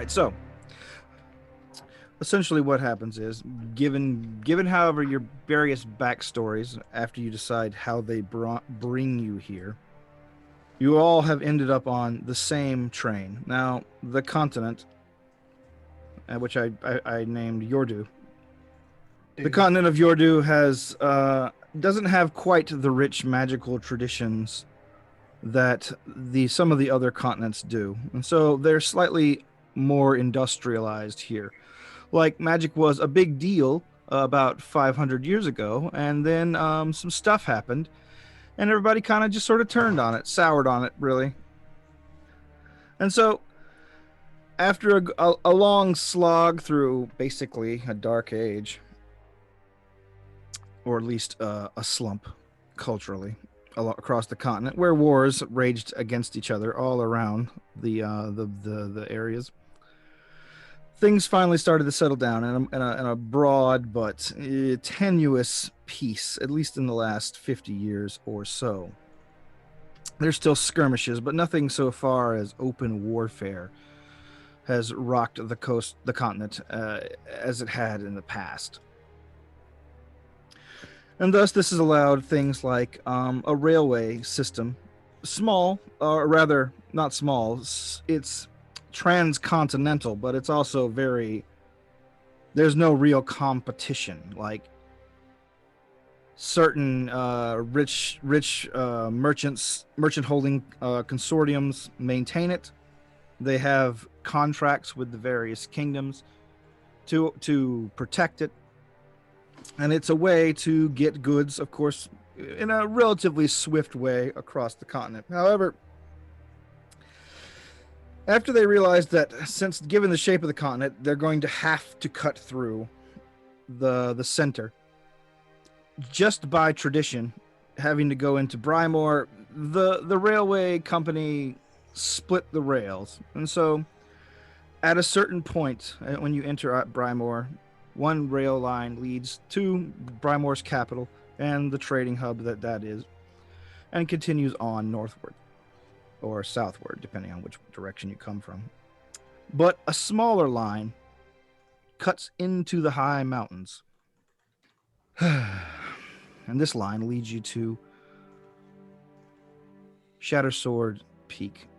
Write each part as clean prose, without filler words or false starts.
right, so essentially what happens is, given however your various backstories after you decide how they bring you here, you all have ended up on the same train. Now, the continent, which I named Yordu, the Dude. continent of Yordu has doesn't have quite the rich magical traditions that the some of the other continents do, and so they're slightly more industrialized here. Like magic was a big deal about 500 years ago, and then some stuff happened, and everybody kind of just sort of turned on it, soured on it, really. And so, after a long slog through basically a dark age, or at least a slump culturally across the continent, where wars raged against each other all around the areas, things finally started to settle down in a broad but tenuous peace, at least in the last 50 years or so. There's still skirmishes, but nothing so far as open warfare has rocked the continent as it had in the past. And thus, this has allowed things like a railway system, small, or rather, not small, it's transcontinental, but it's also very, there's no real competition. Like, certain rich merchant holding consortiums maintain it. They have contracts with the various kingdoms to protect it, and it's a way to get goods, of course, in a relatively swift way across the continent. However, after they realized that, since given the shape of the continent, they're going to have to cut through the center just by tradition, having to go into Brymore, the railway company split the rails. And so at a certain point, when you enter at Brymore, one rail line leads to Brymore's capital and the trading hub that is, and continues on northward or southward, depending on which direction you come from. But a smaller line cuts into the high mountains. And this line leads you to Shattersword Peak.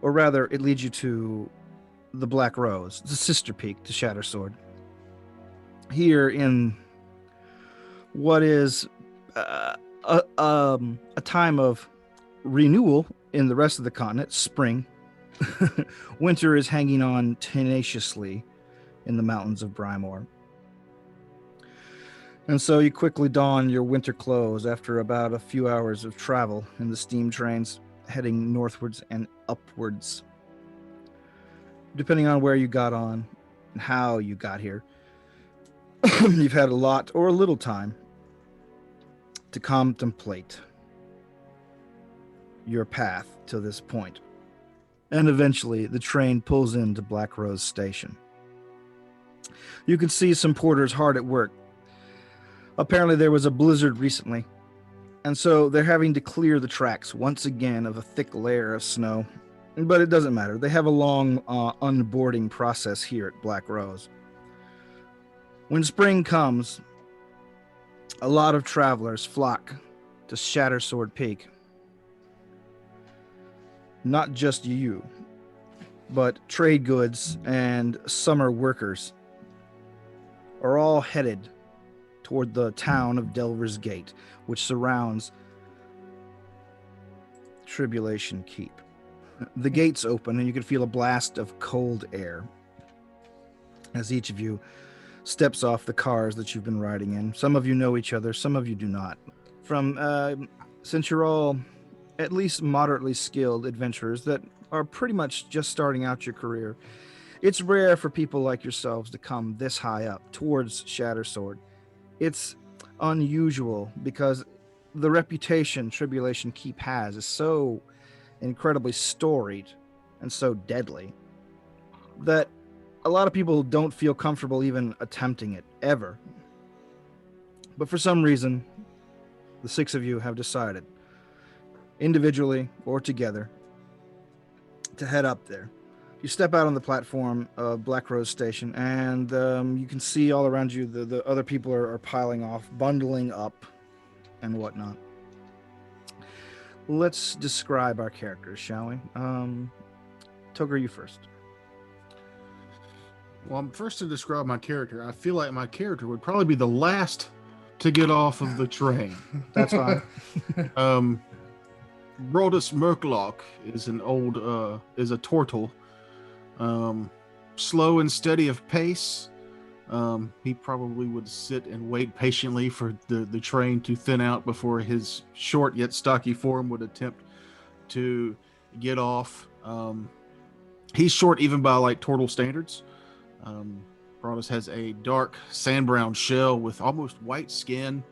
Or rather, it leads you to the Black Rose, the sister peak to Shattersword. Here in what is a time of renewal in the rest of the continent, spring, winter is hanging on tenaciously in the mountains of Brymore. And so you quickly don your winter clothes after about a few hours of travel in the steam trains heading northwards and upwards. Depending on where you got on and how you got here, you've had a lot or a little time to contemplate your path to this point. And eventually, the train pulls into Black Rose Station. You can see some porters hard at work. Apparently, there was a blizzard recently, and so they're having to clear the tracks once again of a thick layer of snow. But it doesn't matter. They have a long unboarding process here at Black Rose. When spring comes, a lot of travelers flock to Shattersword Peak. Not just you, but trade goods and summer workers are all headed toward the town of Delver's Gate, which surrounds Tribulation Keep. The gates open, and you can feel a blast of cold air as each of you steps off the cars that you've been riding in. Some of you know each other, some of you do not. Since you're all at least moderately skilled adventurers that are pretty much just starting out your career, it's rare for people like yourselves to come this high up towards Shattersword. It's unusual because the reputation Tribulation Keep has is so incredibly storied and so deadly that a lot of people don't feel comfortable even attempting it, ever. But for some reason, the six of you have decided, individually or together, to head up there You step out on the platform of Black Rose Station, and you can see all around you the other people are piling off, bundling up, and whatnot. Let's describe our characters, shall we? Toger, you first. Well, first to describe my character, I feel like my character would probably be the last to get off of the train. That's fine. Brodus Merklock is is a turtle. Slow and steady of pace. He probably would sit and wait patiently for the train to thin out before his short yet stocky form would attempt to get off. He's short even by like turtle standards. Brodus has a dark sand brown shell with almost white skin.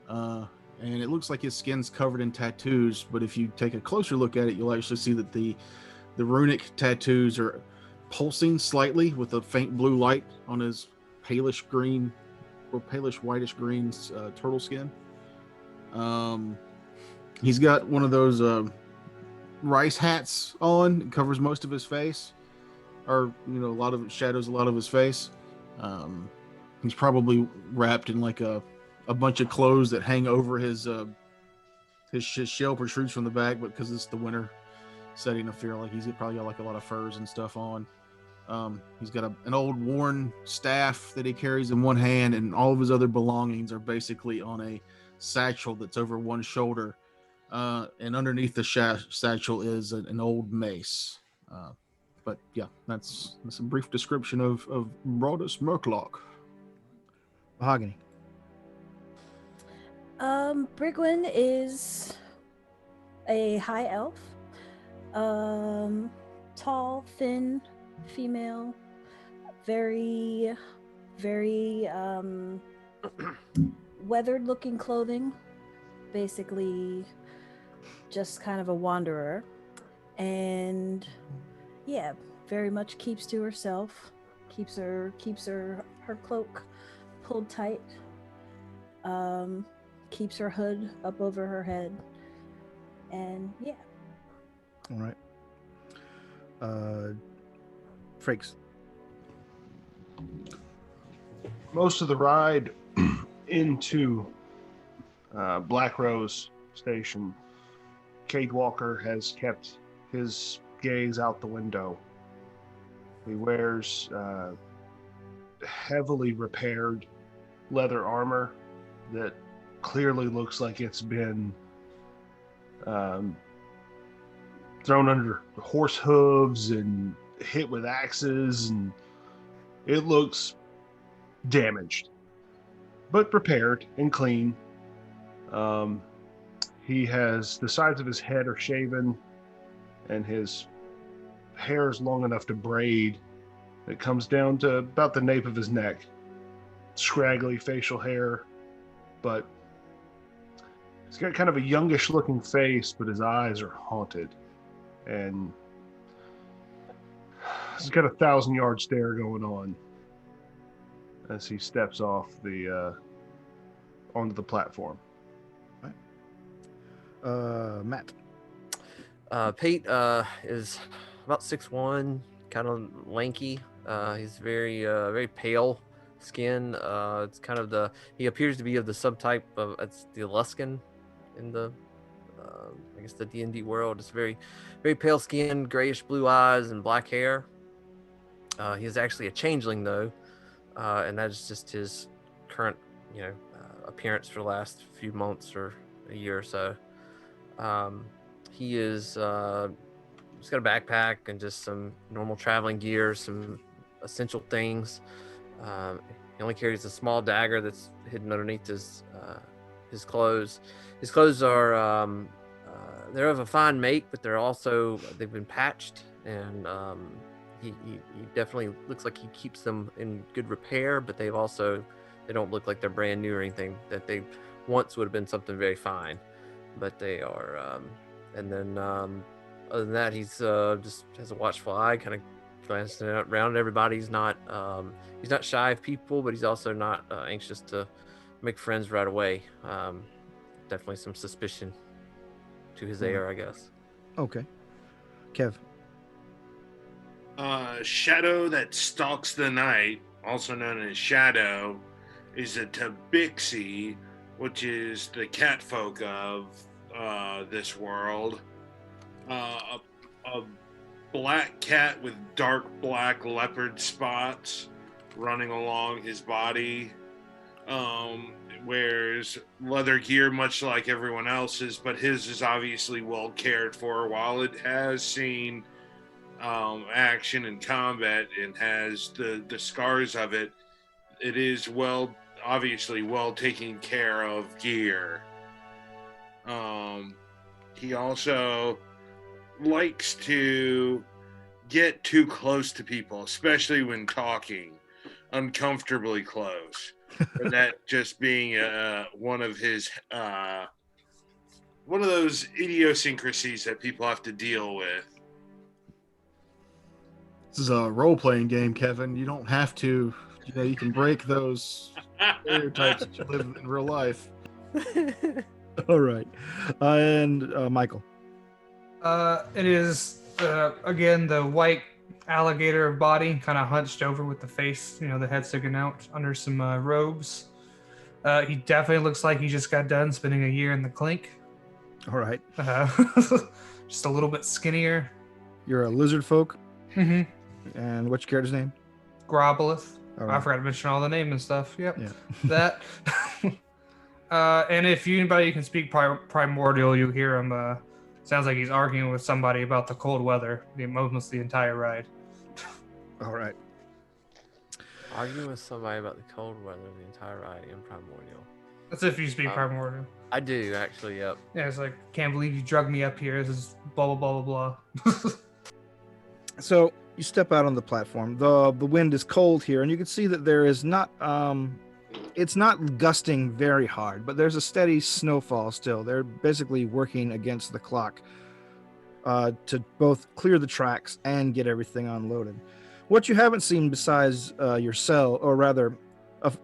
And it looks like his skin's covered in tattoos, but if you take a closer look at it, you'll actually see that the runic tattoos are pulsing slightly with a faint blue light on his palish green or palish whitish green turtle skin. He's got one of those rice hats on. It covers most of his face, or a lot of it shadows a lot of his face. He's probably wrapped in like a bunch of clothes that hang over his shell protrudes from the back, but because it's the winter setting, I feel like he's probably got like a lot of furs and stuff on. He's got an old worn staff that he carries in one hand, and all of his other belongings are basically on a satchel that's over one shoulder. And underneath the satchel is an old mace. But yeah, that's a brief description of Brodus Merklock. Mahogany. Brigwin is a high elf. Tall, thin, female, very, very weathered looking clothing. Basically just kind of a wanderer. And yeah, very much keeps to herself. Keeps her cloak pulled tight. Keeps her hood up over her head. And yeah. All right. Frakes. Most of the ride into Black Rose Station, Cade Walker has kept his gaze out the window. He wears heavily repaired leather armor that clearly looks like it's been thrown under horse hooves and hit with axes, and it looks damaged, but repaired and clean. He has the sides of his head are shaven, and his hair is long enough to braid. It comes down to about the nape of his neck. Scraggly facial hair, but he's got kind of a youngish looking face, but his eyes are haunted. And he's got a 1,000-yard stare going on as he steps off onto the platform. Matt. Pete is about 6'1", kind of lanky. He's very pale skin. It's kind of he appears to be of the subtype of it's the Aluskan in the I guess the D&D world. It's very pale skin, grayish blue eyes, and black hair. He is actually a changeling though, and that is just his current appearance for the last few months or a year or so. He is he's got a backpack and just some normal traveling gear, some essential things. He only carries a small dagger that's hidden underneath his clothes. His clothes are they're of a fine make, but they've been patched, and he definitely looks like he keeps them in good repair, but they don't look like they're brand new or anything, that they once would have been something very fine, but they are. And then other than that, he's just has a watchful eye, kind of glancing around at everybody. He's not shy of people, but he's also not anxious to make friends right away. Definitely some suspicion to his air, I guess. Okay. Kev. Shadow that stalks the night, also known as Shadow, is a Tabixi, which is the catfolk of this world. A black cat with dark black leopard spots running along his body. Wears leather gear much like everyone else's, but his is obviously well cared for. While it has seen action and combat and has the scars of it, it is obviously well taken care of gear. He also likes to get too close to people, especially when talking, uncomfortably close. Or that just being one of his one of those idiosyncrasies that people have to deal with. This is a role-playing game, Kevin. You don't have to. You can break those stereotypes that you live in real life. All right. And Michael. It is again the white alligator body, kind of hunched over with the face, the head sticking out under some robes. He definitely looks like he just got done spending a year in the clink. All right. Just a little bit skinnier. You're a lizard folk. Mm-hmm. And what's your character's name? Grobolith. All I right. forgot to mention all the name and stuff. Yep. Yeah. That. And if anybody can speak primordial, you hear him. Sounds like he's arguing with somebody about the cold weather, almost the entire ride. All right. Arguing with somebody about the cold weather the entire ride in Primordial. That's if you speak primordial. I do, actually, yep. Yeah, it's like, can't believe you drugged me up here. This is blah, blah, blah, blah, blah. So you step out on the platform. The wind is cold here, and you can see that there is not it's not gusting very hard, but there's a steady snowfall still. They're basically working against the clock to both clear the tracks and get everything unloaded. What you haven't seen besides yourself, or rather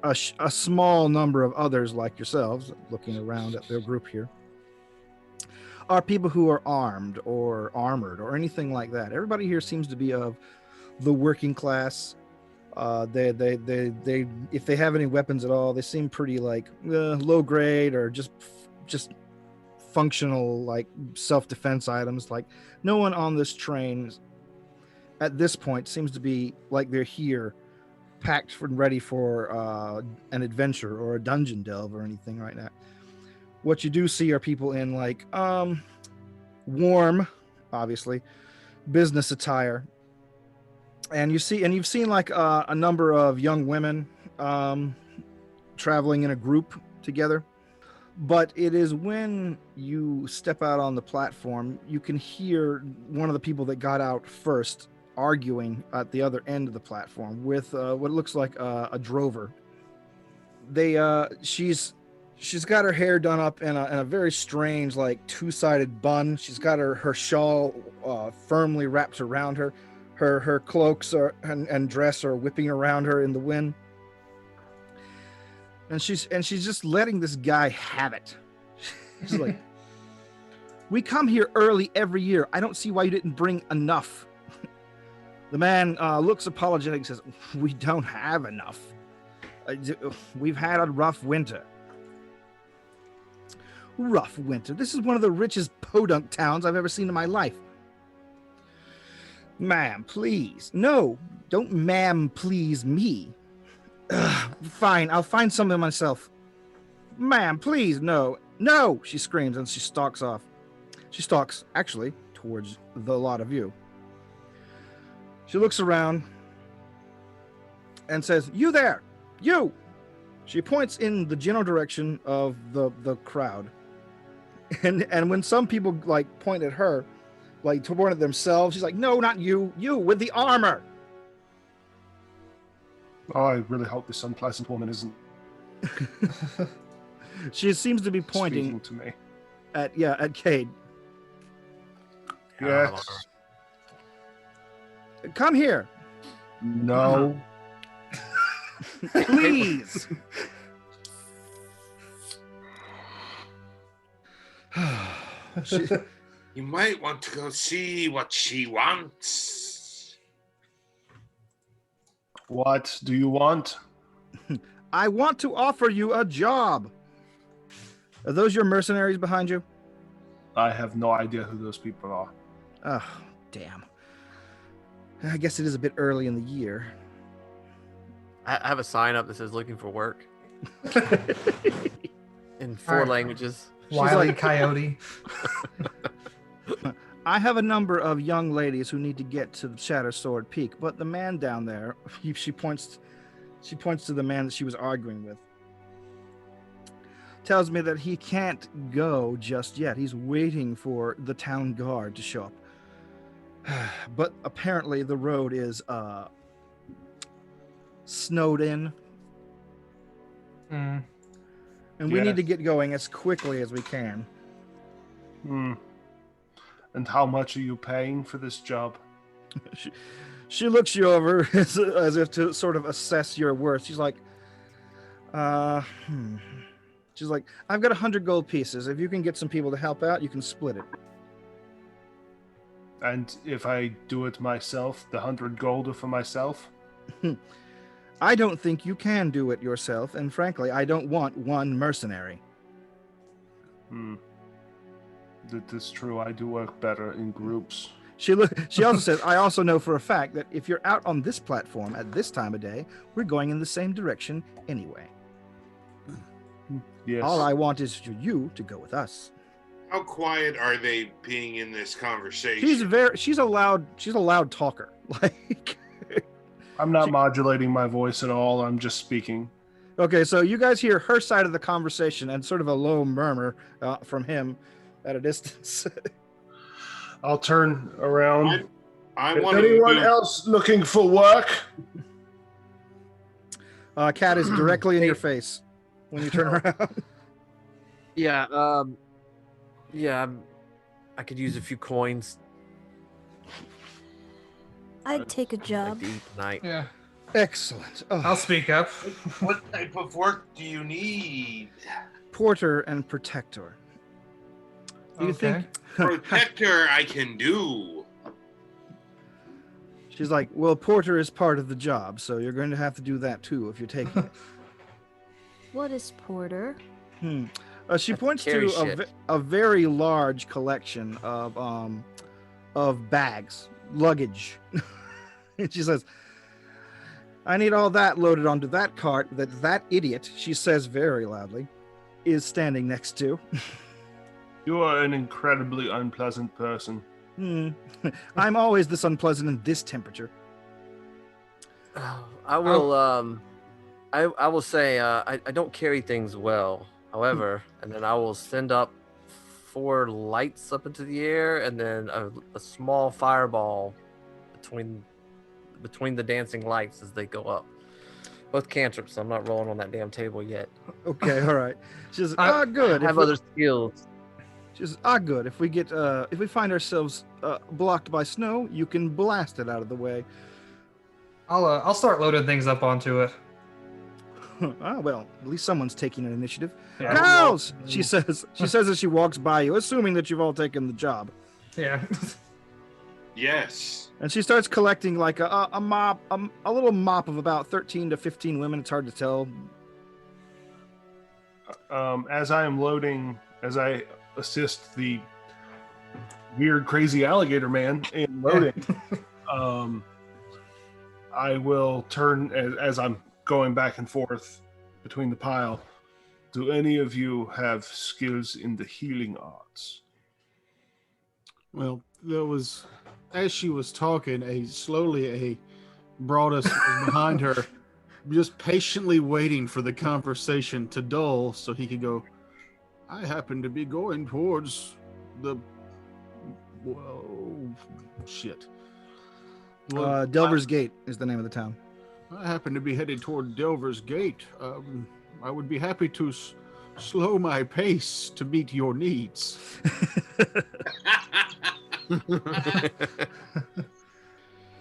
a small number of others like yourselves, looking around at their group here, are people who are armed or armored or anything like that. Everybody here seems to be of the working class. They if they have any weapons at all, they seem pretty like low grade or just functional, like self-defense items. Like no one on this train at this point seems to be like they're here packed and ready for an adventure or a dungeon delve or anything right now. What you do see are people in like warm, obviously, business attire. And you've seen like a number of young women traveling in a group together. But it is when you step out on the platform, you can hear one of the people that got out first arguing at the other end of the platform with what looks like a drover. She's got her hair done up in a very strange, like two-sided bun. She's got her shawl firmly wrapped around her. Her cloaks and dress are whipping around her in the wind. And she's just letting this guy have it. She's like, "We come here early every year. I don't see why you didn't bring enough." The man looks apologetic and says, "We don't have enough. We've had a rough winter." Rough winter? This is one of the richest podunk towns I've ever seen in my life. Ma'am, please. No, don't ma'am please me. Fine, I'll find something myself. Ma'am, please, no. No, she screams and she stalks off. She stalks, actually, towards the lot of you. She looks around and says, "You there, you!" She points in the general direction of the crowd. And when some people like point at her, like to point at themselves, she's like, "No, not you, you with the armor." Oh, I really hope this unpleasant woman isn't She seems to be pointing speaking to me. at Cade. Yes. Come here, No. please. She, You might want to go see what she wants. What do you want? I want to offer you a job. Are those your mercenaries behind you? I have no idea who those people are. Oh, damn. I guess it is a bit early in the year. I have a sign up that says "Looking for work" in 4 Alright. languages. Wily like- Coyote. I have a number of young ladies who need to get to Shatter Sword Peak, but the man down there, she points to the man that she was arguing with, tells me that he can't go just yet. He's waiting for the town guard to show up. But apparently the road is snowed in, Mm. and we Yeah. need to get going as quickly as we can. Hmm. And how much are you paying for this job? She looks you over as if to sort of assess your worth. She's like, She's like, I've got 100 gold pieces. If you can get some people to help out, you can split it. And if I do it myself, the 100 gold are for myself? I don't think you can do it yourself, and frankly, I don't want one mercenary. Hmm. That is true. I do work better in groups. She also says, I also know for a fact that if you're out on this platform at this time of day, we're going in the same direction anyway. Yes. All I want is for you to go with us. How quiet are they being in this conversation? She's a loud talker. Like, I'm not modulating my voice at all. I'm just speaking. okay, so you guys hear her side of the conversation and sort of a low murmur from him at a distance. I'll turn around. I Is want anyone else looking for work? Cat is directly in your face when you turn around. Yeah. I could use a few coins I'd take a like job. to eat tonight. Yeah. Excellent. Oh, I'll speak up. What type of work do you need? Porter and Protector. Do you Okay. think? Protector, I can do. She's like, well, Porter is part of the job, so you're going to have to do that too if you're taking it. What is Porter? She That's points carry to shit. a very large collection of bags, luggage. And she says, I need all that loaded onto that cart that idiot, she says very loudly, is standing next to. You are an incredibly unpleasant person. I'm always this unpleasant in this temperature. I will. I will say I don't carry things well. However, and then I will send up 4 lights up into the air, and then a small fireball between the dancing lights as they go up. Both cantrips. So I'm not rolling on that damn table yet. Okay, all right. She says, I- good. I have If we- other skills. She says, good. If we find ourselves blocked by snow, you can blast it out of the way. I'll start loading things up onto it. Well, at least someone's taking an initiative. Yeah. Girls, she says as she walks by you, assuming that you've all taken the job. Yeah. Yes. And she starts collecting like a little mop of about 13 to 15 women. It's hard to tell. As I assist the weird, crazy alligator man in loading, I will turn as I'm going back and forth between the pile. Do any of you have skills in the healing arts? Well, there was, as she was talking, a Broadus was behind her, just patiently waiting for the conversation to dull so he could go, I happen to be going towards the, whoa, shit. Well, Delver's Gate is the name of the town. I happen to be headed toward Delver's Gate. I would be happy to slow my pace to meet your needs.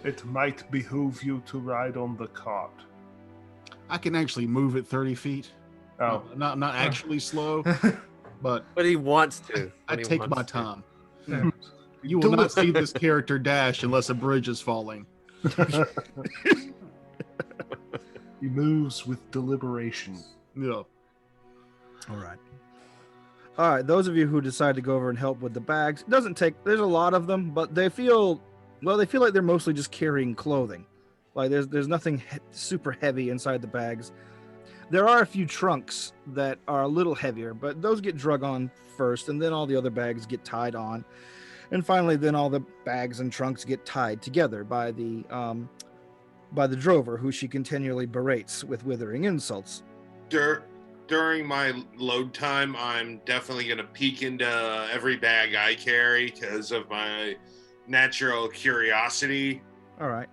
It might behoove you to ride on the cart. I can actually move at 30 feet. Oh, Not actually slow, but But he wants to. I But he take wants my to. time. Yeah. You will not see this character dash unless a bridge is falling. He moves with deliberation. Yeah. All right. All right. Those of you who decide to go over and help with the bags, it doesn't take. There's a lot of them, but they feel like they're mostly just carrying clothing. Like there's nothing super heavy inside the bags. There are a few trunks that are a little heavier, but those get drug on first, and then all the other bags get tied on, and finally, then all the bags and trunks get tied together by the drover, who she continually berates with withering insults. During my load time, I'm definitely going to peek into every bag I carry because of my natural curiosity. All right.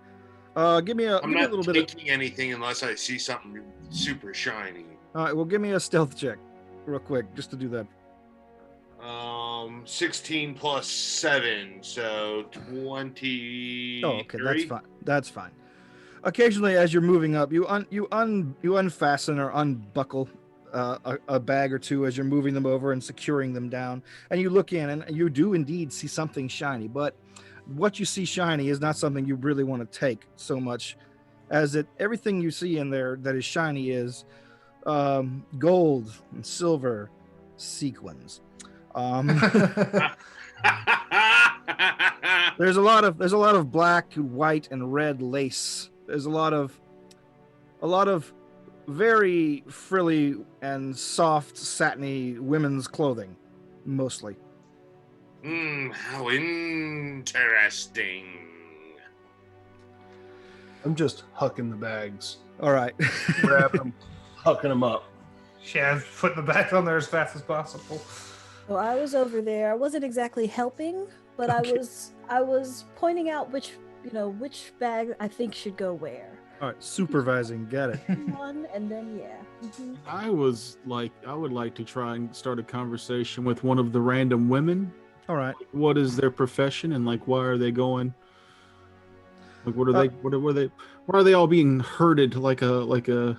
Give me a I'm give me a not little bit of. taking anything unless I see something super shiny. All right. Well, give me a stealth check, real quick, just to do that. 16 plus 7, so 20. Oh, okay, that's fine. That's fine. Occasionally, as you're moving up, you unfasten or unbuckle a bag or two as you're moving them over and securing them down, and you look in, and you do indeed see something shiny. But what you see shiny is not something you really want to take so much, as everything you see in there that is shiny is gold and silver sequins. There's a lot of black, white, and red lace. There's a lot of very frilly and soft, satiny women's clothing, mostly. How interesting. I'm just hucking the bags, All right. grabbing them, hucking them up. Yeah, putting the bags on there as fast as possible. So I was over there. I wasn't exactly helping, but Okay. I was pointing out which bag I think should go where. All right. Supervising. Got it. One and then yeah. Mhm. I would like to try and start a conversation with one of the random women. All right. What is their profession and like why are they going? Like what are they? What are they? Why are they all being herded like a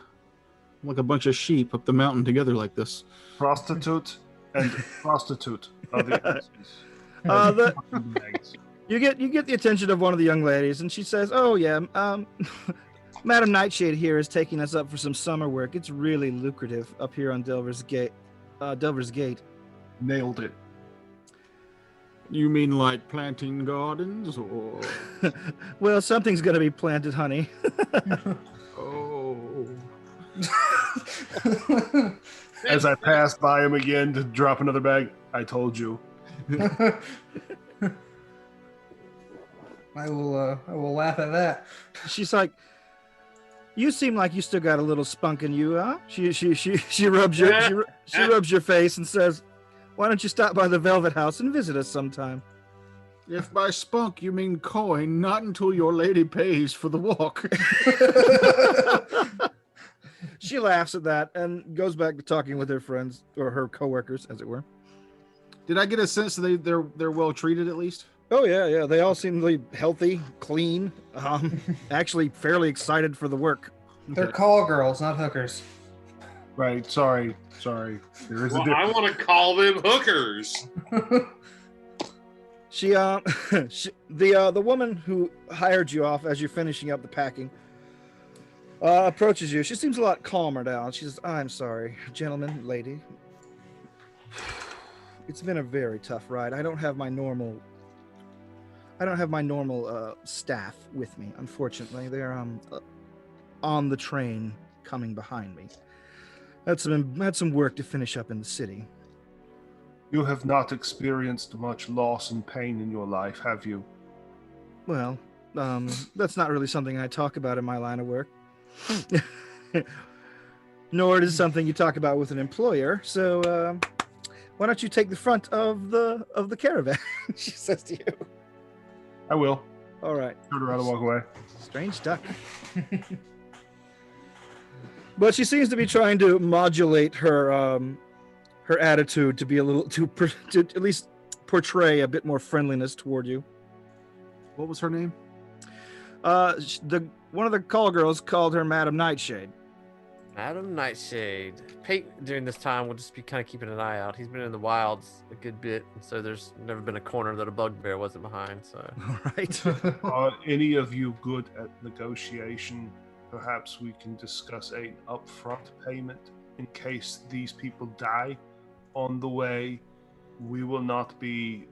bunch of sheep up the mountain together like this? Prostitute and prostitute are the answers. The- Hucking the bags. You get the attention of one of the young ladies, and she says, "Oh yeah, Madam Nightshade here is taking us up for some summer work. It's really lucrative up here on Delver's Gate. Delver's Gate." Nailed it. You mean like planting gardens or? Well, something's gonna be planted, honey. Oh. As I passed by him again to drop another bag, I told you. I will laugh at that. She's like, "You seem like you still got a little spunk in you, huh?" She rubs she rubs your face and says, "Why don't you stop by the Velvet House and visit us sometime?" If by spunk you mean coin, not until your lady pays for the walk. She laughs at that and goes back to talking with her friends, or her coworkers, as it were. Did I get a sense that they're well treated at least? Oh yeah. They all seem really healthy, clean, actually fairly excited for the work. They're call girls, not hookers. Right. Sorry. There is a Well, I difference. want to call them hookers. She the woman who hired you off as you're finishing up the packing approaches you. She seems a lot calmer now. She says, "I'm sorry, gentlemen, lady. It's been a very tough ride. I don't have my normal staff with me, unfortunately. They're on the train coming behind me. Had some work to finish up in the city." You have not experienced much loss and pain in your life, have you? Well, that's not really something I talk about in my line of work. Nor is it something you talk about with an employer. So why don't you take the front of the caravan? She says to you. I will. All right. Turn around and walk away. Strange duck. But she seems to be trying to modulate her attitude to be a little to at least portray a bit more friendliness toward you. What was her name? One of the call girls called her Madam Nightshade. Madam Nightshade. Pate during this time will just be kind of keeping an eye out. He's been in the wilds a good bit, and so there's never been a corner that a bugbear wasn't behind. So All right. Are any of you good at negotiation? perhaps we can discuss an upfront payment in case these people die on the way. We will not be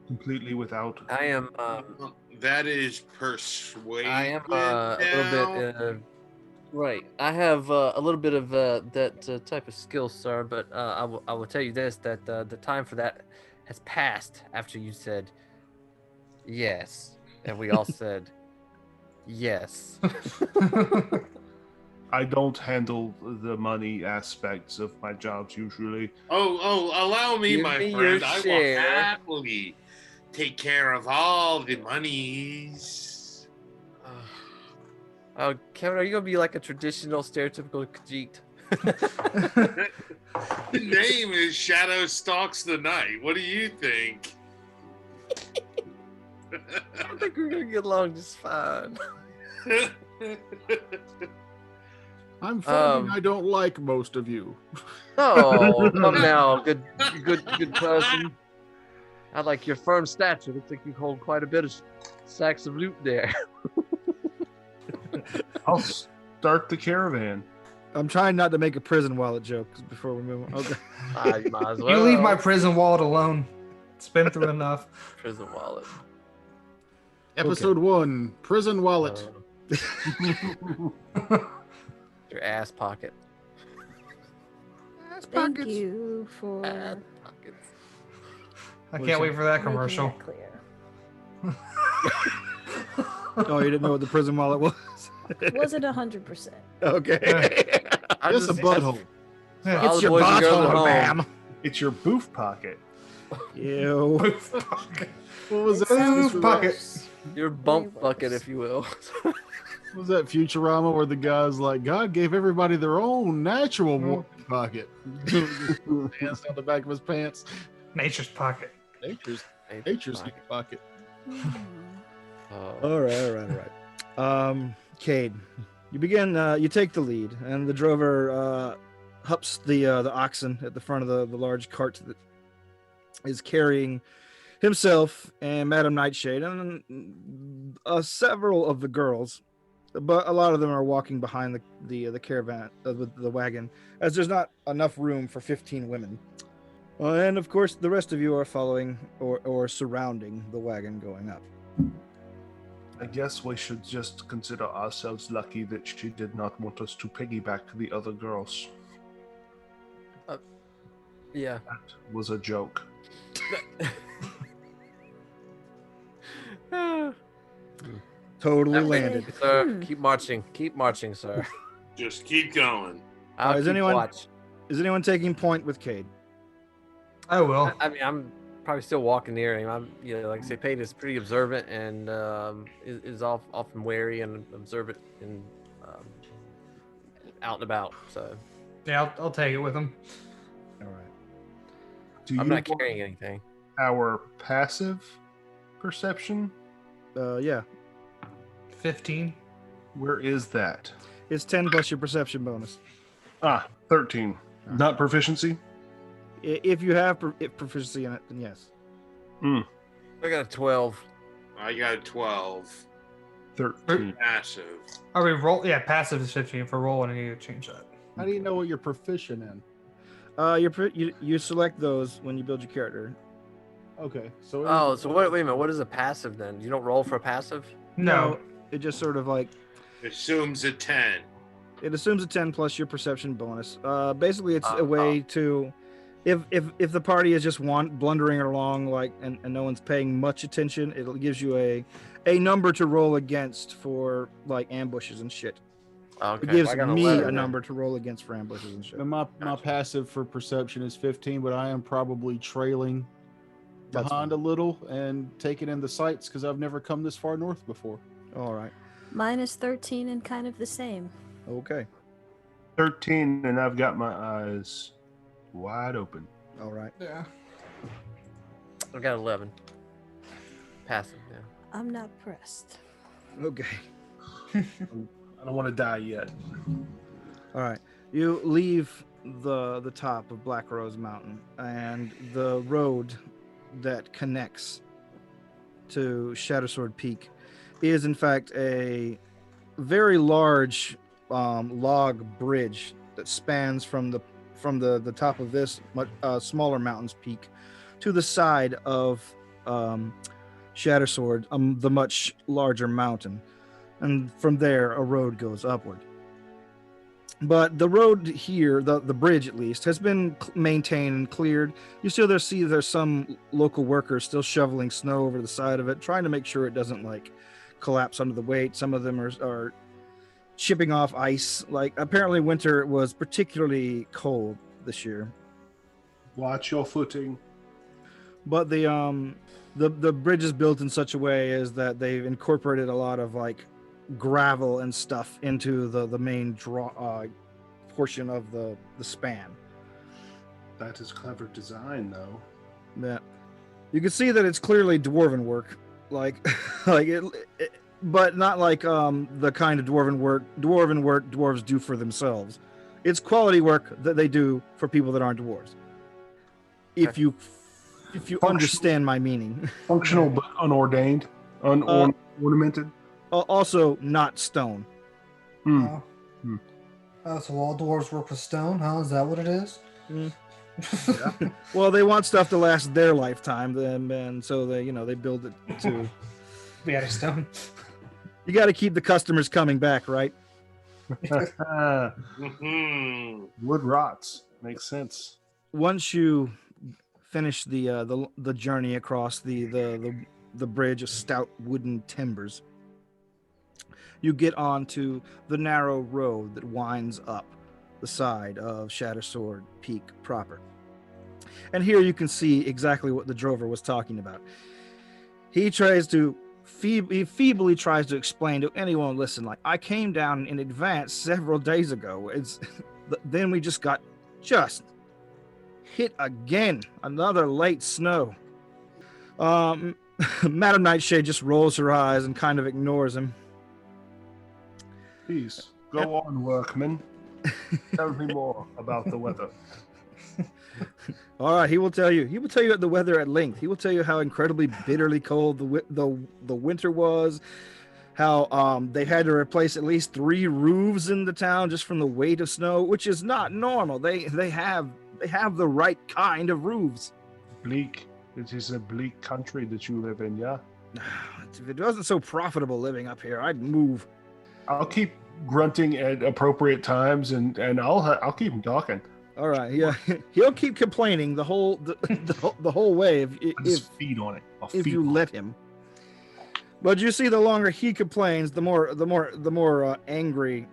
completely without. I am. That is persuasion. I am a little bit. Right. I have a little bit of that type of skill, sir. But I will tell you this: that the time for that has passed after you said yes, and we all said yes. I don't handle the money aspects of my jobs usually. Oh, allow me, Give my me your friend. I will share. happily take care of all the monies. Oh, Kevin, are you gonna be like a traditional, stereotypical Khajiit? The name is Shadow Stalks the Night. What do you think? I think we're gonna get along just fine. I'm finding I don't like most of you. Oh, come now, good person. I like your firm stature. Looks like you hold quite a bit of sacks of loot there. I'll start the caravan. I'm trying not to make a prison wallet joke before we move on. Okay. You might as well. You leave my prison wallet alone. It's been through enough. prison wallet. Episode 1, Prison Wallet. Your ass pocket. Thank you for Ass pockets. I can't wait for that commercial. making that clear. Oh, you didn't know what the prison wallet was? Wasn't 100%. Okay. I Just a butthole. Yeah. all It's the your boys and girls at butthole, home. ma'am. It's your boof pocket. Ew. What was It that? sounds Boof bucket. worse. Your bump Very bucket, worse. if you will. What was that Futurama where the guy's like, God gave everybody their own natural wallet pocket? Hands down the back of his pants. Nature's pocket. Nature's Pocket. pocket. Oh. All right. Cade, you begin. You take the lead, and the drover hups the oxen at the front of the large cart that is carrying himself and Madam Nightshade and several of the girls, but a lot of them are walking behind the caravan, the wagon, as there's not enough room for 15 women. And of course, the rest of you are following or surrounding the wagon going up. I guess we should just consider ourselves lucky that she did not want us to piggyback the other girls. Yeah. That was a joke. Totally Okay. landed. Sir, keep marching, sir. Just keep going. I'll is keep anyone- watch. Is anyone taking point with Cade? I will. I mean, I'm probably still walking near him. I'm, like I say, Peyton is pretty observant and is often wary and observant and out and about. So Yeah, I'll take it with him. All right. Do I'm you not want carrying anything. our passive perception? Yeah. 15. Where is that? It's 10 plus your perception bonus. 13. Not proficiency? If you have proficiency in it, then yes. I got a 12. I got 12. 13. Massive. Are we roll? Yeah, passive is 15 for rolling. I need to change that. How do you know what you're proficient in? You select those when you build your character. Okay, so Oh, so wait a minute. What is a passive then? You don't roll for a passive? No. It just sort of like Assumes a 10. it assumes a 10 plus your perception bonus. Basically, it's a way to, if the party is just blundering along and no one's paying much attention, it gives you a number to roll against for like ambushes and shit. Okay, It gives well, I got an me 11 a then. number to roll against for ambushes and shit. And my passive for perception is 15, but I am probably trailing That's behind fine. a little and taking in the sights because I've never come this far north before. All right. Mine is 13 and kind of the same. Okay. 13, and I've got my eyes wide open. All right. Yeah. I got 11. Passive, yeah. I'm not pressed. Okay. I don't want to die yet. All right. You leave the top of Black Rose Mountain, and the road that connects to Shadowsword Peak is in fact a very large log bridge that spans from the top of this much smaller mountain's peak to the side of Shattersword, the much larger mountain, and from there a road goes upward. But the road here, the bridge at least, has been maintained and cleared. You still there's some local workers still shoveling snow over the side of it, trying to make sure it doesn't like collapse under the weight. Some of them are chipping off ice. Like apparently winter was particularly cold this year. Watch your footing. But the bridge is built in such a way as that they've incorporated a lot of like gravel and stuff into the main portion of the span. That is clever design, though. Yeah, you can see that it's clearly dwarven work, like like it, but not like the kind of dwarven work dwarves do for themselves. It's quality work that they do for people that aren't dwarves. If you understand my meaning. Functional but unordained, unornamented. Also not stone. Hmm. Oh, so all dwarves work with stone, huh? Is that what it is? Well, they want stuff to last their lifetime, and so they build it to. We had a stone. You got to keep the customers coming back, right? Mhm. Wood rots. Makes sense. Once you finish the journey across the bridge of stout wooden timbers, you get onto the narrow road that winds up the side of Shattersword Peak proper. And here you can see exactly what the drover was talking about. He tries to feebly tries to explain to anyone, listen, like, I came down in advance several days ago. Then we just got hit again. Another late snow. Madam Nightshade just rolls her eyes and kind of ignores him. Please, go on, workman. Tell me more about the weather. All right, he will tell you the weather at length. He will tell you how incredibly bitterly cold the winter was, how they had to replace at least 3 roofs in the town just from the weight of snow, which is not normal. They have the right kind of roofs. Bleak. It is a bleak country that you live in, yeah? If it wasn't so profitable living up here, I'd move. I'll keep grunting at appropriate times, and I'll keep him talking. All right, yeah, he'll keep complaining the whole way I'll just feed on it. if you let him. But you see, the longer he complains, the more angry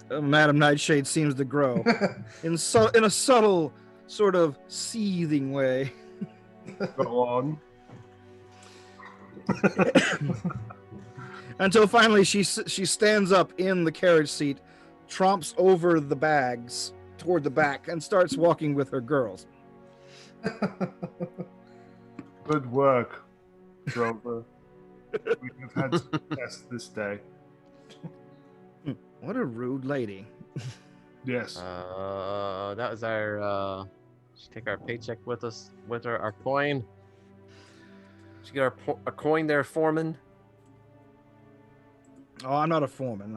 Madam Nightshade seems to grow, in a subtle sort of seething way. Go on. Until finally she stands up in the carriage seat, tromps over the bags toward the back, and starts walking with her girls. Good work, Drover. We have had success this day. What a rude lady. Yes. That was our. Just take our paycheck with us, with our coin. Did you get our coin there, foreman? Oh, I'm not a foreman.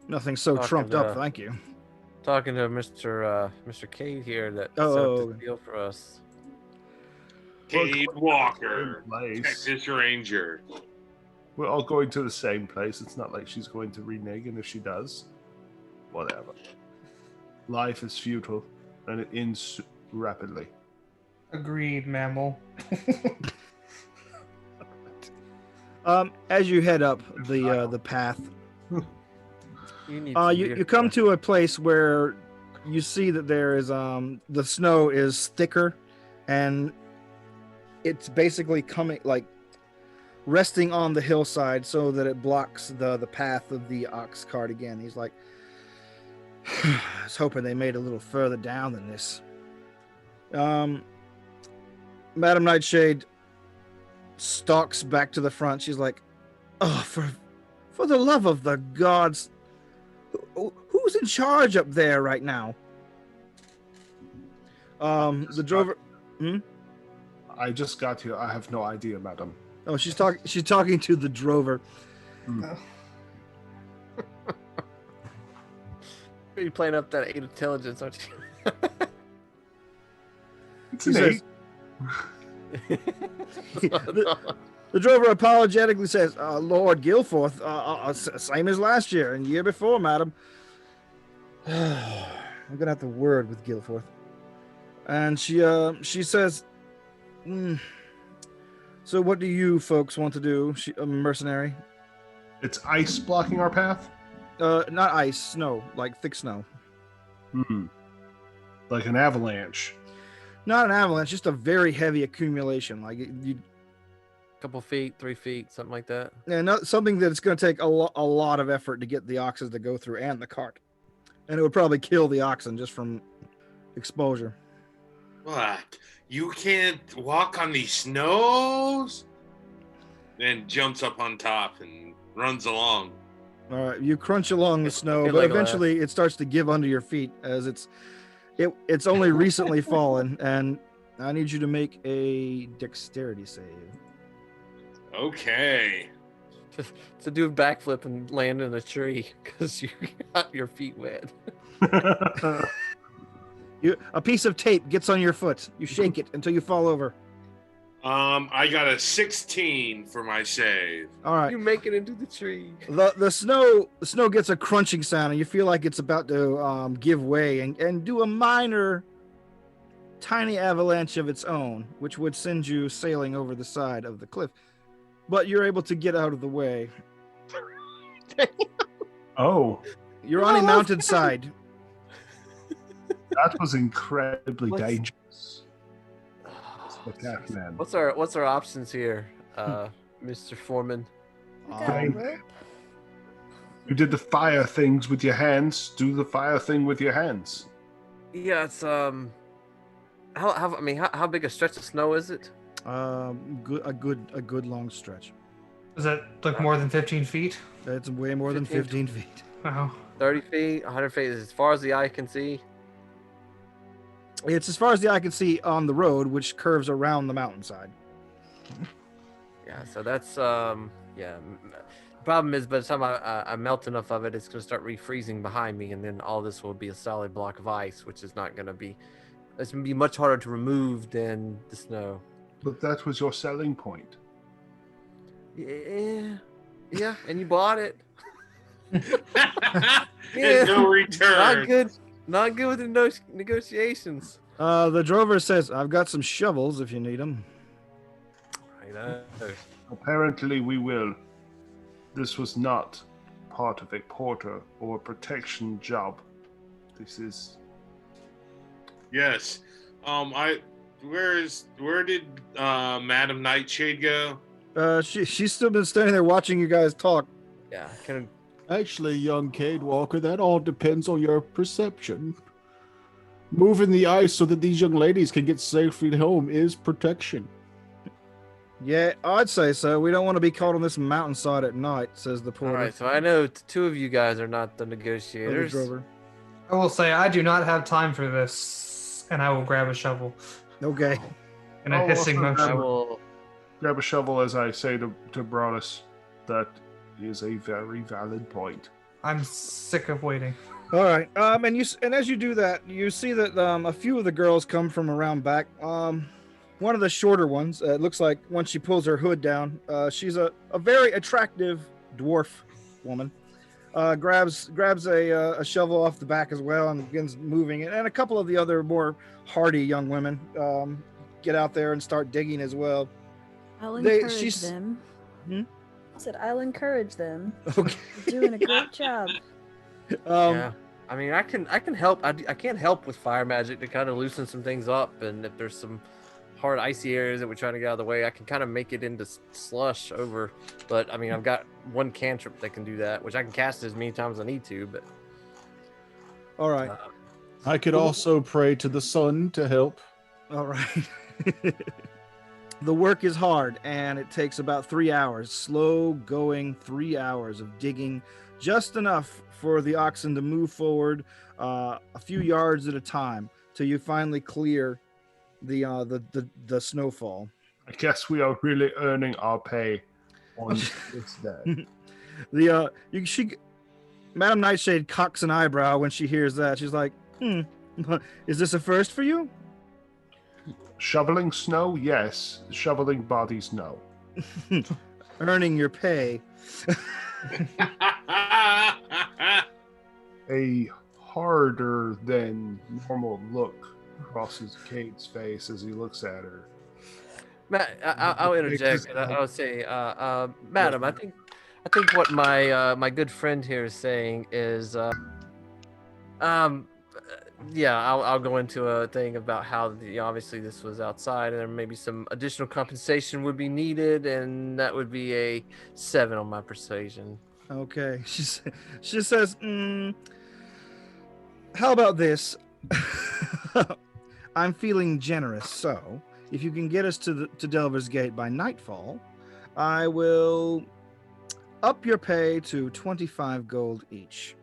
Nothing so trumped up. Thank you. Talking to Mr. Cade here that set up this deal for us. Cade Walker, Place. Texas Ranger. We're all going to the same place. It's not like she's going to renege, and if she does, whatever. Life is futile, and it ends rapidly. Agreed, mammal. As you head up the path, you come to a place where you see that there is the snow is thicker, and it's basically coming like resting on the hillside so that it blocks the path of the ox cart again. He's like, I was hoping they made a little further down than this. Madam Nightshade stalks back to the front. She's like, oh, for the love of the gods, who's in charge up there right now? The drover. I just got here. I have no idea, madam. Oh, she's talking to the drover. You're playing up that 8 intelligence, aren't you? It's He an says, 8. the drover apologetically says, Lord Gilforth, same as last year and year before, madam. I'm gonna have to word with Gilforth. And she says, so what do you folks want to do, mercenary? It's ice blocking our path? Not ice, snow, like thick snow. Like an avalanche. Not an avalanche, just a very heavy accumulation. Like you, Couple feet, 3 feet, something like that. and something that it's going to take a lot of effort to get the oxen to go through and the cart, and it would probably kill the oxen just from exposure. What? You can't walk on these snows? Then jumps up on top and runs along. All right, you crunch along the snow, Hey, but Legolas. eventually it starts to give under your feet as it's only recently fallen, and I need you to make a dexterity save. Okay. To do a backflip and land in a tree because you got your feet wet. A piece of tape gets on your foot. You shake it until you fall over. I got a 16 for my save. All right. You make it into the tree. The snow gets a crunching sound, and you feel like it's about to give way and do a minor, tiny avalanche of its own, which would send you sailing over the side of the cliff. But you're able to get out of the way. Oh, You're on a mountainside. that was incredibly What's- dangerous. The path, man. What's our options here, Mr. Foreman? We got a Fine. rope. You did the fire things with your hands. Do the fire thing with your hands. Yeah, it's how big a stretch of snow is it? A good long stretch. Does that look more than 15 feet? That's way more than 15. 15 feet. Oh. 30 feet, 100 feet, as far as the eye can see. It's as far as the eye can see on the road, which curves around the mountainside. Yeah, so that's yeah. Problem is, by the time I melt enough of it, it's going to start refreezing behind me, and then all this will be a solid block of ice, which is not going to be. It's going to be much harder to remove than the snow. But that was your selling point. Yeah, and you bought it. And no return. Not good with the negotiations. The drover says, "I've got some shovels if you need them." I know. Apparently, we will. This was not part of a porter or protection job. This is. Yes. Where did Madam Nightshade go? She's still been standing there watching you guys talk. Yeah, kind of. Actually, young Cade Walker, that all depends on your perception. Moving the ice so that these young ladies can get safely home is protection. Yeah, I'd say so. We don't want to be caught on this mountainside at night, says the All porter. right, so I know two of you guys are not the Or the negotiators. drover. I will say I do not have time for this, and I will grab a shovel Okay. in a Oh, hissing also motion. I will. Grab a shovel as I say to Bronus. That is a very valid point. I'm sick of waiting. All right. And as you do that, you see that a few of the girls come from around back. One of the shorter ones, it looks like once she pulls her hood down, she's a very attractive dwarf woman. Grabs a shovel off the back as well and begins moving it. And a couple of the other more hardy young women get out there and start digging as well. I'll They- encourage she's- them. Hmm? I said I'll encourage them. Okay. You're doing a great job. Yeah. I mean, I can help. I can't help with fire magic to kind of loosen some things up, and if there's some hard icy areas that we're trying to get out of the way, I can kind of make it into slush over. But I mean, I've got one cantrip that can do that, which I can cast as many times as I need to. But All right. I could also pray to the sun to help. All right. The work is hard, and it takes about 3 hours. Slow going 3 hours of digging, just enough for the oxen to move forward a few yards at a time till you finally clear the snowfall. I guess we are really earning our pay on this day. Madam Nightshade cocks an eyebrow when she hears that. She's like, is this a first for you? Shoveling snow, yes. Shoveling bodies, no. Earning your pay. A harder than normal look crosses Kate's face as he looks at her. Matt, I'll interject. I would say, Madam, I think what my good friend here is saying is, yeah, I'll go into a thing about how obviously this was outside, and there maybe some additional compensation would be needed, and that would be a 7 on my persuasion. Okay. She says, how about this? I'm feeling generous, so if you can get us to Delver's Gate by nightfall, I will up your pay to 25 gold each.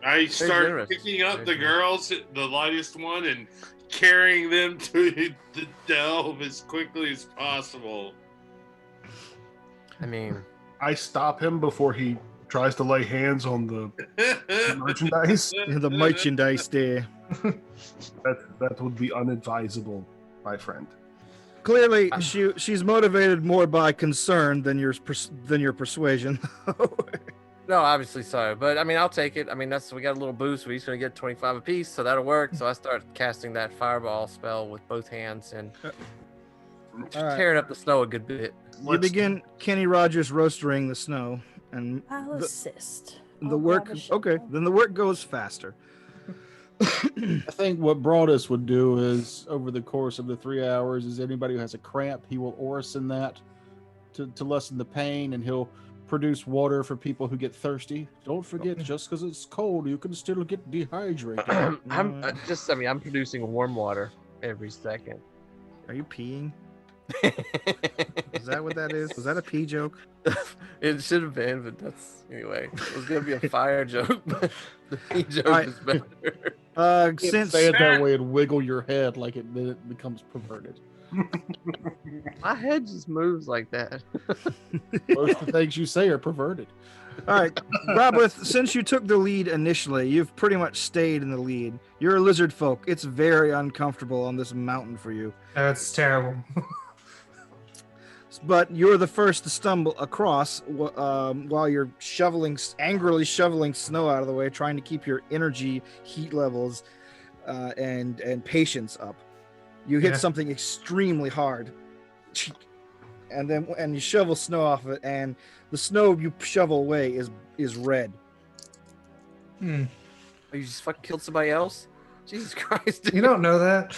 I start generous. picking up Very the girls, the lightest one, and carrying them to the delve as quickly as possible. I mean, I stop him before he tries to lay hands on the merchandise. The merchandise there. That would be unadvisable, my friend. Clearly, she's motivated more by concern than your persuasion. no, obviously so, but I mean, I'll take it. I mean, we got a little boost. We're just gonna get 25 apiece, so that'll work. So I start casting that fireball spell with both hands and tearing up the snow a good bit. You begin Kenny Rogers roastering the snow, and I'll assist. the I'll work. grab a shovel. Okay, then the work goes faster. I think what Broadus would do is, over the course of the 3 hours, is anybody who has a cramp, he will orison that to lessen the pain, and he'll produce water for people who get thirsty. Don't forget, just because it's cold, you can still get dehydrated. I'm producing warm water every second. Are you peeing? Is that what that is? Was that a pee joke? It should have been, but anyway. It was gonna be a fire joke, but the pee joke Alright. is better. Can't Since say it that way and wiggle your head like it becomes perverted. My head just moves like that. Most of the things you say are perverted. all right, Robwith, since you took the lead initially, you've pretty much stayed in the lead. You're a lizard folk. It's very uncomfortable on this mountain for you. That's terrible. But you're the first to stumble across while you're angrily shoveling snow out of the way, trying to keep your energy, heat levels, and patience up. You hit something extremely hard, and you shovel snow off of it, and the snow you shovel away is red. Hmm. Oh, you just fucking killed somebody else? Jesus Christ! You don't know that.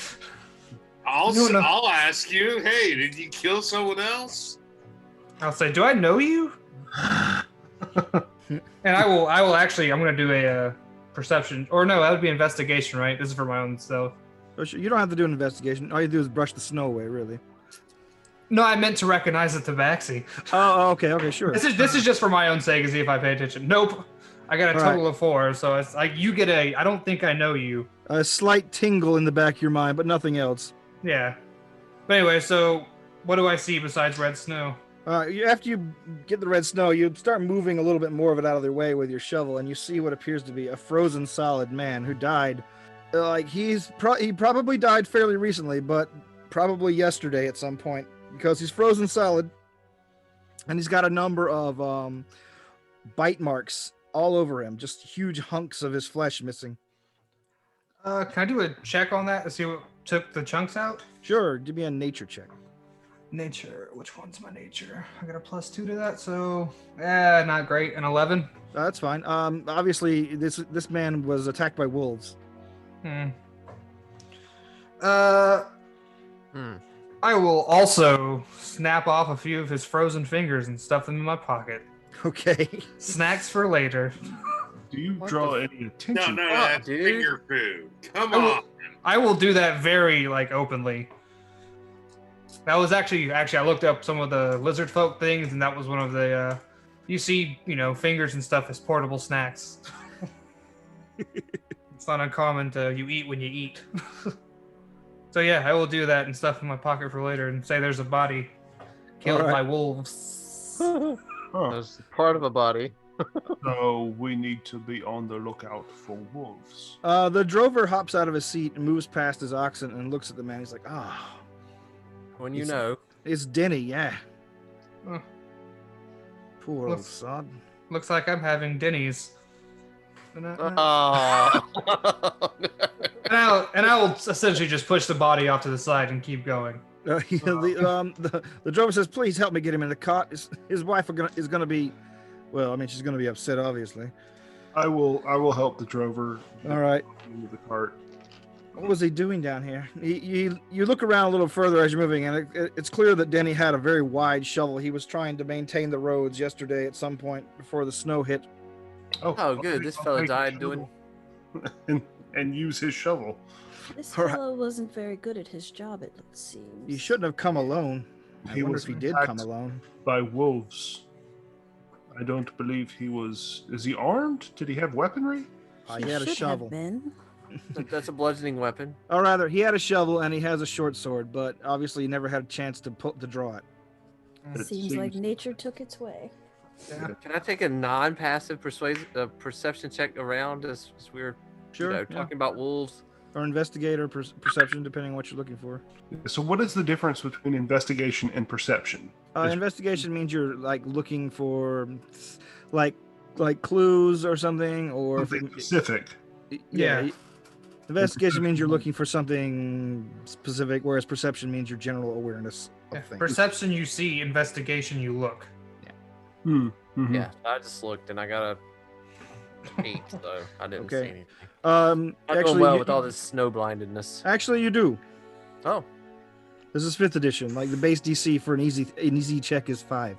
I'll ask you. Hey, did you kill someone else? I'll say, do I know you? And I will actually. I'm gonna do a perception, or no, that would be investigation, right? This is for my own self. You don't have to do an investigation. All you do is brush the snow away, really. No, I meant to recognize the tabaxi. Oh, okay, sure. This is just for my own sake, to see if I pay attention. Nope. I got a total of 4, so it's like you get I don't think I know you. A slight tingle in the back of your mind, but nothing else. Yeah. But anyway, so what do I see besides red snow? After you get the red snow, you start moving a little bit more of it out of their way with your shovel, and you see what appears to be a frozen solid man who died. He probably died fairly recently, but probably yesterday at some point, because he's frozen solid, and he's got a number of bite marks all over him, just huge hunks of his flesh missing. Can I do a check on that to see what took the chunks out? Sure, give me a nature check. Nature. Which one's my nature? I got a +2 to that, so not great. An 11. That's fine. Obviously, this man was attacked by wolves. I will also snap off a few of his frozen fingers and stuff them in my pocket. Okay. Snacks for later. Do you draw any attention? No, that's dude. finger food. Come on. I will do that very openly. That was actually I looked up some of the lizard folk things, and that was one of the you see, fingers and stuff as portable snacks. It's not uncommon you eat when you eat. So yeah, I will do that and stuff in my pocket for later, and say there's a body killed by wolves. That's part of a body. So we need to be on the lookout for wolves. The drover hops out of his seat and moves past his oxen and looks at the man. He's like, "Ah, When you It's- know. it's Denny, yeah." Oh. Poor old Looks- sod. Looks like I'm having Denny's. Oh. And I will essentially just push the body off to the side and keep going. The drover says, "Please help me get him in the cart. His wife is gonna be, well, I mean, she's gonna be upset, obviously." I will help the drover All right. into the cart. What was he doing down here? You look around a little further as you're moving, and it's clear that Denny had a very wide shovel. He was trying to maintain the roads yesterday at some point before the snow hit. Oh, good. This fella take the died doing. shovel and use his shovel. This All right. fellow wasn't very good at his job, it seems. He shouldn't have come alone. I He wonder was if he did attacked come alone. by wolves. I don't believe he was. Is he armed? Did he have weaponry? He had a should shovel. Have been. That's a bludgeoning weapon. Or rather, he had a shovel and he has a short sword, but obviously he never had a chance to draw it. It Seems like seems- nature took its way. Yeah. Can I take a non-passive perception check around as we're Sure. yeah. talking about wolves? Or investigate or perception, depending on what you're looking for. So, what is the difference between investigation and perception? Is- Investigation means you're like looking for, like clues or something, or if Something it- specific. yeah. Yeah. Investigation means you're looking for something specific, whereas perception means your general awareness of Yeah. things. Perception you see, investigation you look. Hmm. mhm. Yeah, I just looked and I got a 8, so I didn't Okay. see anything. Um, Not actually, doing well you- with all this snow blindedness. actually, you do. Oh, This is 5th edition. Like the base DC for an easy check is 5.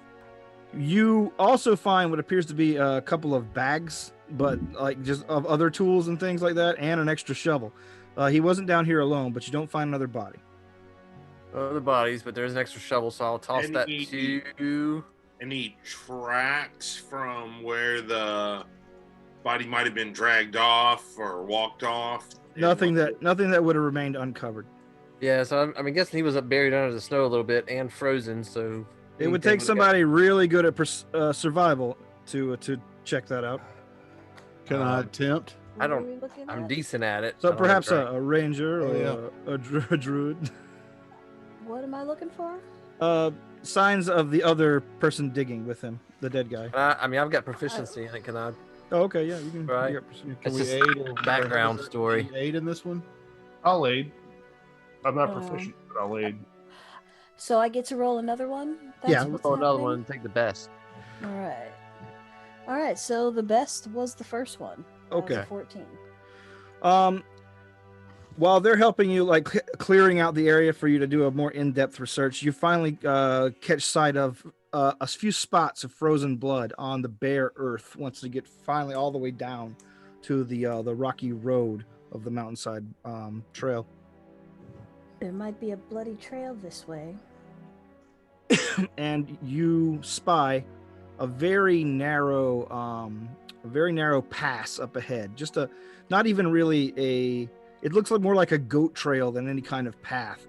You also find what appears to be a couple of bags, but like just of other tools and things like that, and an extra shovel. He wasn't down here alone, but you don't find another body. other bodies, but there's an extra shovel, so I'll toss that Any- to. Any tracks from where the body might have been dragged off or walked off? Nothing that would have remained uncovered. Yeah, so I'm guessing he was up buried under the snow a little bit and frozen, so. It would anything take would've somebody really good at survival to check that out. Can I attempt? I What are don't- we looking I'm at? decent at it. So I don't have perhaps drag. a ranger or Oh, a druid. What am I looking for? Signs of the other person digging with him, the dead guy. I mean, I've got proficiency in it. Can I? Oh, okay, yeah, you can. Right. you got pursuit. Can It's we just aid? Or background or story. Aid in this one? I'll aid. I'm not Um, proficient, but I'll aid. So I get to roll another one? Yeah, what's Oh, another happening? one. Take the best. All right. All right, so the best was the first one. That was a Okay. 14. While they're helping you, like clearing out the area for you to do a more in-depth research, you finally catch sight of a few spots of frozen blood on the bare earth. Once you get finally all the way down to the rocky road of the mountainside trail, There might be a bloody trail this way. and you spy a very narrow pass up ahead. Not even really a. It looks like more like a goat trail than any kind of path.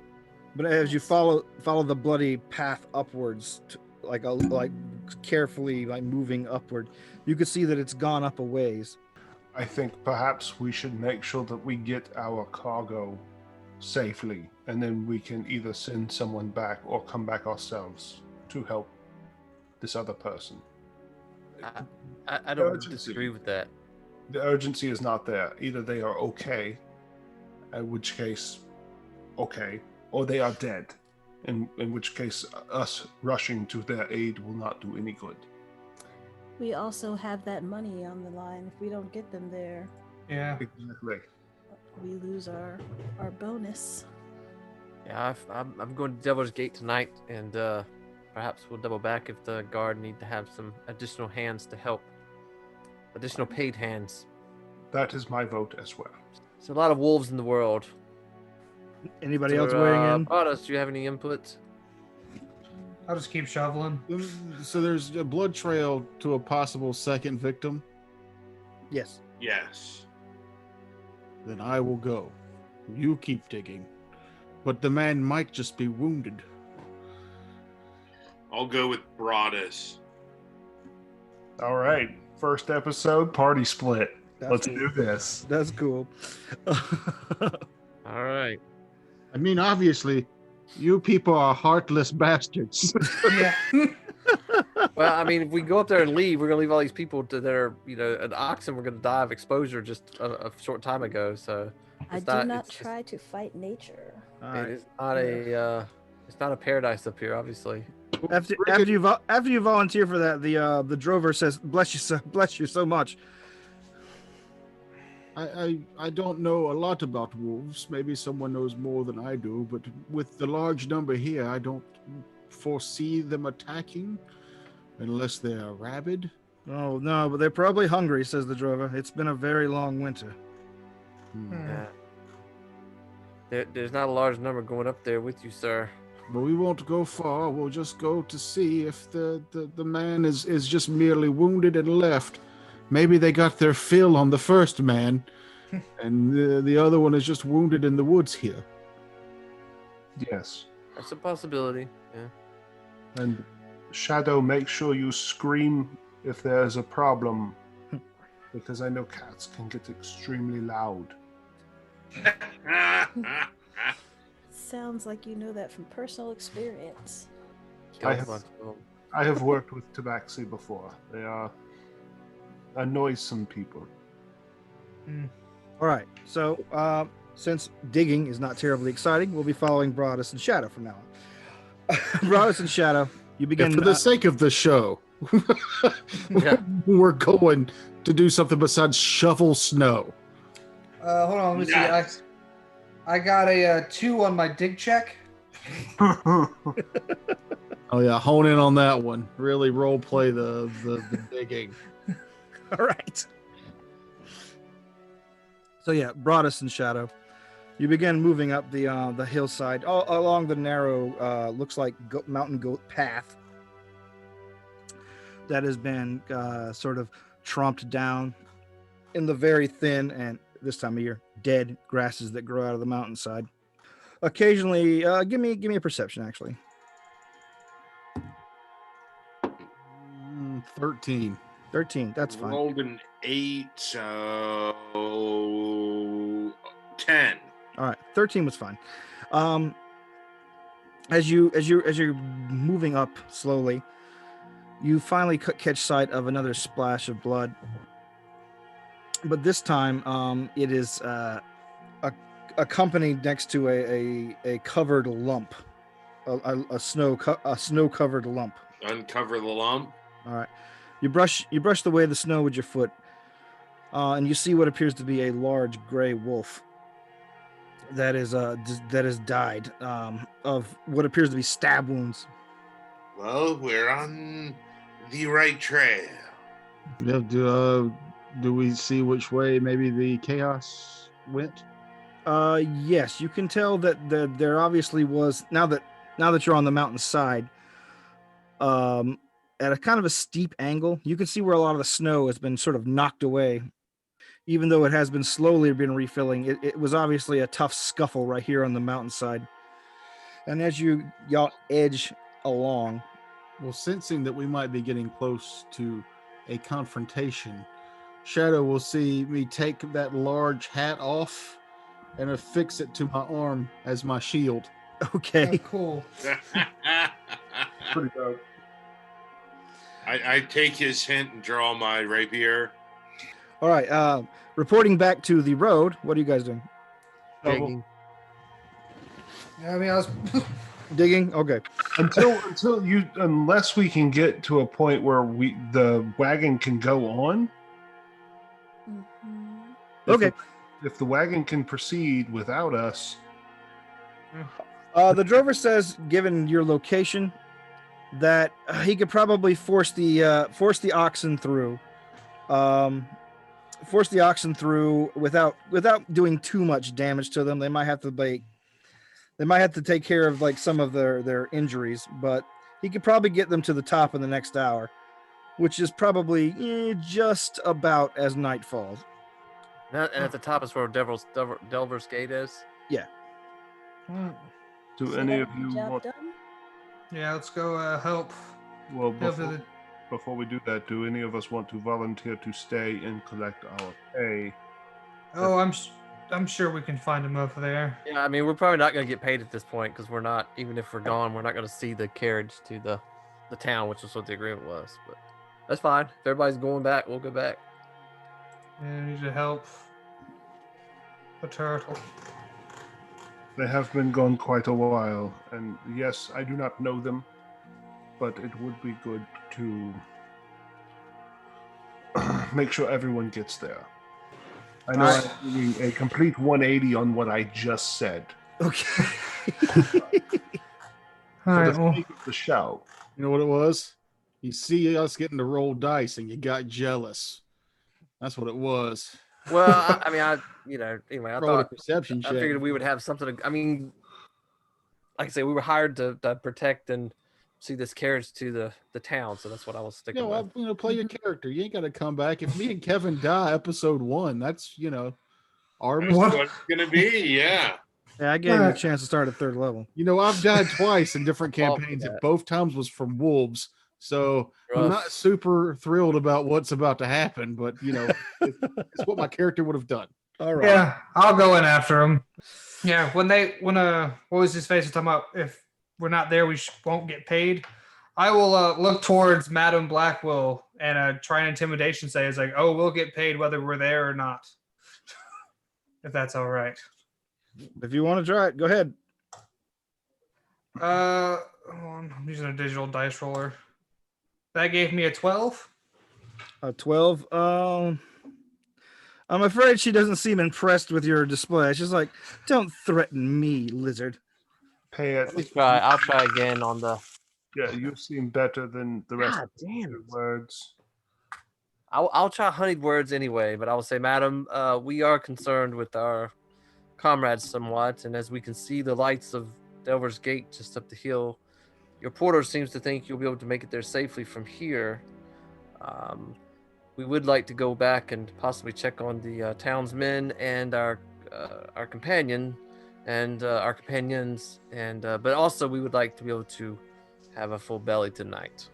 But as you follow the bloody path upwards, like carefully like moving upward, you could see that it's gone up a ways. I think perhaps we should make sure that we get our cargo safely, and then we can either send someone back or come back ourselves to help this other person. I don't Urgency. disagree with that. The urgency is not there. Either they are okay, in which case, okay, or they are dead, in which case us rushing to their aid will not do any good. We also have that money on the line. If we don't get them there, Yeah. Exactly. we lose our bonus. Yeah, I'm going to Devil's Gate tonight, and perhaps we'll double back if the guard need to have some additional hands to help. Additional paid hands. That is my vote as well. There's a lot of wolves in the world. Anybody else weighing in? Broadus, do you have any input? I'll just keep shoveling. So there's a blood trail to a possible second victim. Yes. Yes. Then I will go. You keep digging. But the man might just be wounded. I'll go with Broadus. All right. First episode, party split. That's Let's cool. do this. That's cool. All right. I mean, obviously, you people are heartless bastards. Yeah. Well, I mean, if we go up there and leave, we're gonna leave all these people that are, an oxen. We're gonna die of exposure just a short time ago. So I it's do not it's just- try to fight nature. All right. It's not a paradise up here, obviously. After you volunteer for that, the drover says, "Bless you so much." I don't know a lot about wolves. Maybe someone knows more than I do, but with the large number here, I don't foresee them attacking unless they're rabid. Oh no, but they're probably hungry, says the drover. It's been a very long winter. Yeah. There's not a large number going up there with you, sir. But we won't go far. We'll just go to see if the man is just merely wounded and left. Maybe they got their fill on the first man, and the other one is just wounded in the woods here. Yes. That's a possibility. Yeah. And Shadow, make sure you scream if there's a problem, because I know cats can get extremely loud. Sounds like you know that from personal experience. Kill I a have- bunch of them. I have worked with Tabaxi before. They are annoysome people. All right. So since digging is not terribly exciting, we'll be following Broadus and Shadow from now on. Broadus and Shadow, you begin. And for the sake of the show, Yeah. we're going to do something besides shovel snow. Hold on, let me Nuts. see. I got a 2 on my dig check. Oh yeah, hone in on that one. Really role play the digging. All right. So yeah, Broadus and Shadow, you begin moving up the hillside along the narrow, looks like mountain goat path that has been sort of tromped down in the very thin and this time of year dead grasses that grow out of the mountainside. Occasionally, give me a perception actually. 13. 13. That's fine. Rolled an 8, so 10. All right, 13 was fine. As you're moving up slowly, you finally catch sight of another splash of blood. But this time, it is accompanied next to a covered lump, a snow covered lump. Uncover the lump. All right, you brush away the snow with your foot, and you see what appears to be a large gray wolf that is died of what appears to be stab wounds. Well, we're on the right trail. Yeah, do we see which way maybe the chaos went? Yes, you can tell that there obviously was now that you're on the mountainside, at a kind of a steep angle, you can see where a lot of the snow has been sort of knocked away. Even though it has been slowly been refilling, it was obviously a tough scuffle right here on the mountainside. And as y'all edge along, Well, sensing that we might be getting close to a confrontation, Shadow will see me take that large hat off and affix it to my arm as my shield. Oh, okay, cool. Pretty dope. I take his hint and draw my rapier. all right. Reporting back to the road, what are you guys doing? Digging. Yeah, I mean, I was. Digging. Okay. Unless we can get to a point where the wagon can go on. Mhm. Okay. If the wagon can proceed without us, The drover says, given your location, that he could probably force the oxen through, without doing too much damage to them. They might have to take care of like some of their injuries, but he could probably get them to the top in the next hour, which is probably just about as night falls. And at the top is where Delver's Gate is. do So any that of you job want? done? Yeah, let's go help. Well, Help before, the- before we do that, do any of us want to volunteer to stay and collect our pay? Oh, I'm sure we can find him over there. Yeah, I mean, we're probably not going to get paid at this point because we're not, even if we're gone, we're not going to see the carriage to the town, which is what the agreement was. But that's fine. If everybody's going back, we'll go back. Yeah, we need to help the turtle. They have been gone quite a while, and yes, I do not know them, but it would be good to make sure everyone gets there. I know Alright. I'm doing a complete 180 on what I just said. Okay. All For right. the Well, sake of the show. You know what it was? You see us getting to roll dice and you got jealous. That's what it was. Well, I mean, anyway, I Roll a thought, perception I check. figured we would have something. I mean, like I say, we were hired to protect and see this carriage to the town, so that's what I was sticking with. Play your character. You ain't got to come back. If me and Kevin die episode 1, that's, our That's What? what it's gonna be, yeah. Yeah, I gave you a chance to start at 3rd level. I've died twice in different Well, campaigns, yeah. and both times was from wolves. So I'm Rough. not super thrilled about what's about to happen, but it's what my character would have done. All right. yeah, I'll go in after him. Yeah, when what was his face was talking about if we're not there, we won't get paid. I will look towards Madam Blackwell and try an intimidation. Say it's like, oh, we'll get paid whether we're there or not. If that's all right. If you want to try it, go ahead. Hold on, I'm using a digital dice roller. That gave me a 12. 12. I'm afraid she doesn't seem impressed with your display. She's like, don't threaten me, lizard. Pay it. I'll try again on the. Yeah, you seem better than the rest God of damn the it. words. I'll try honeyed words anyway, but I will say, Madam, we are concerned with our comrades somewhat, and as we can see the lights of Delver's Gate just up the hill, your porter seems to think you'll be able to make it there safely from here. We would like to go back and possibly check on the townsmen and our companion and our companions, and but also we would like to be able to have a full belly tonight.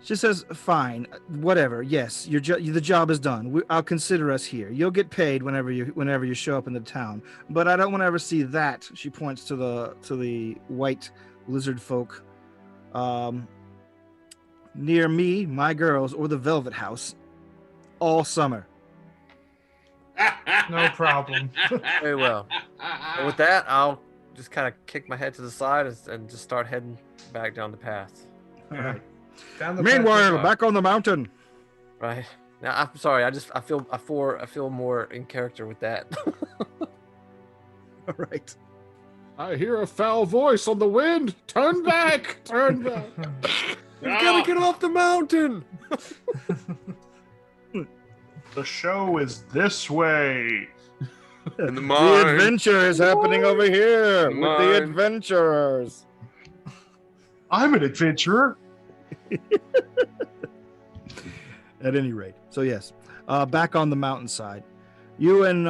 She says, fine, whatever. Yes, the job is done. I'll consider us here. You'll get paid whenever you show up in the town. But I don't want to ever see that. She points to the white lizard folk near me, my girls, or the Velvet House all summer. No problem. Very well. And with that, I'll just kind of kick my head to the side and just start heading back down the path. Yeah. Down the Meanwhile, path. back on the mountain. Right now, I'm sorry. I feel more in character with that. All right. I hear a foul voice on the wind. Turn back. Turn back. We've got to get off the mountain. The show is this way. In the The mine. adventure is happening over here with the Mine. adventurers. I'm an adventurer. At any rate, so yes, back on the mountainside, you and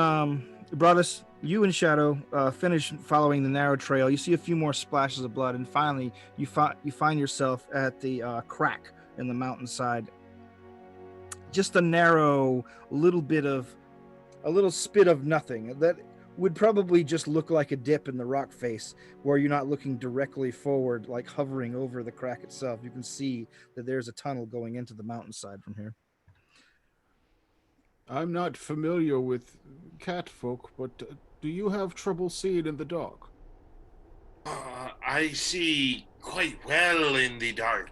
Broadus, you and Shadow finish following the narrow trail. You see a few more splashes of blood, and finally, you find yourself at the crack in the mountainside. Just a narrow little spit of nothing that would probably just look like a dip in the rock face, where you're not looking directly forward, like hovering over the crack itself. You can see that there's a tunnel going into the mountainside from here. I'm not familiar with cat folk, but do you have trouble seeing in the dark? I see quite well in the dark.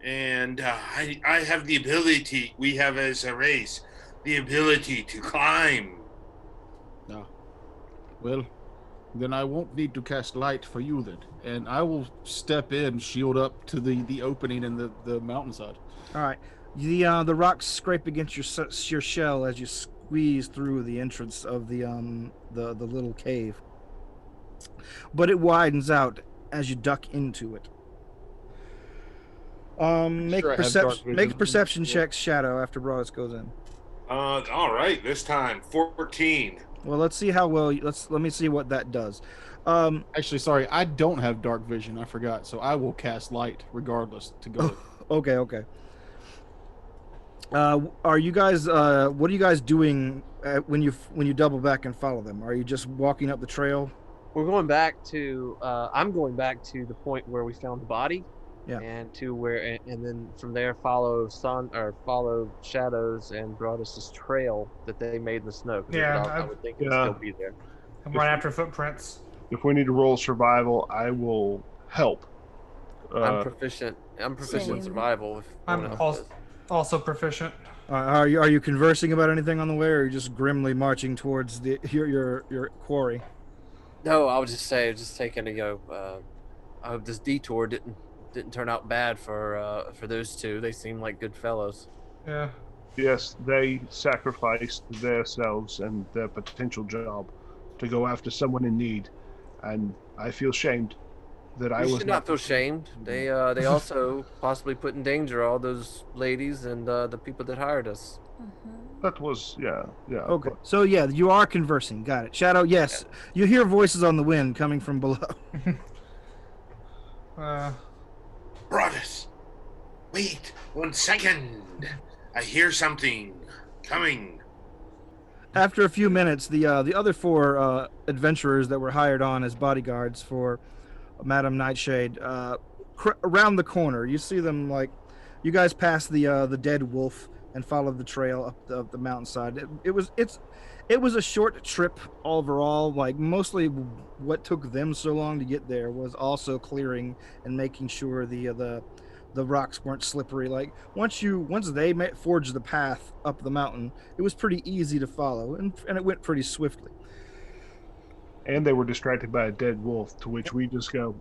And I have the ability, we have as a race, the ability to climb. No. Well, then I won't need to cast light for you then. And I will step in, shield up to the opening in the mountainside. All right. The rocks scrape against your shell as you squeeze through the entrance of the little cave, but it widens out as you duck into it. Make Sure I have dark vision. perception checks, Shadow, after Broadus goes in. All right, this time 14. Well, let's see how well. Let me see what that does. Actually, sorry, I don't have dark vision. I forgot, so I will cast light regardless to go. Okay. Are you guys? What are you guys doing when you double back and follow them? Are you just walking up the trail? We're going back to. I'm going back to the point where we found the body. Yeah. And to where, and then from there follow shadows and brought us this trail that they made in the snow. 'Cause Yeah, I would think it'd Yeah. still be there. I'm right after footprints. If we need to roll survival, I will help. I'm proficient in Same. survival. If I'm anyone else also, is. also proficient. Are you conversing about anything on the way, or are you just grimly marching towards your quarry? No, I would just say, just taking I hope this detour didn't turn out bad for those two. They seem like good fellows. Yeah. Yes, they sacrificed themselves and their potential job to go after someone in need, and I feel shamed that I You was should not feel shamed. They also possibly put in danger all those ladies and the people that hired us. That was yeah. Okay, so yeah, you are conversing. Got it. Shadow, yes, you hear voices on the wind coming from below. Broadus, wait 1 second. I hear something coming. After a few minutes, the other four adventurers that were hired on as bodyguards for Madame Nightshade around the corner. You see them, like, you guys pass the dead wolf and follow the trail up the mountainside. It was a short trip overall. Like, mostly what took them so long to get there was also clearing and making sure the rocks weren't slippery. Like, once they forged the path up the mountain, it was pretty easy to follow, and it went pretty swiftly. And they were distracted by a dead wolf, to which we just go,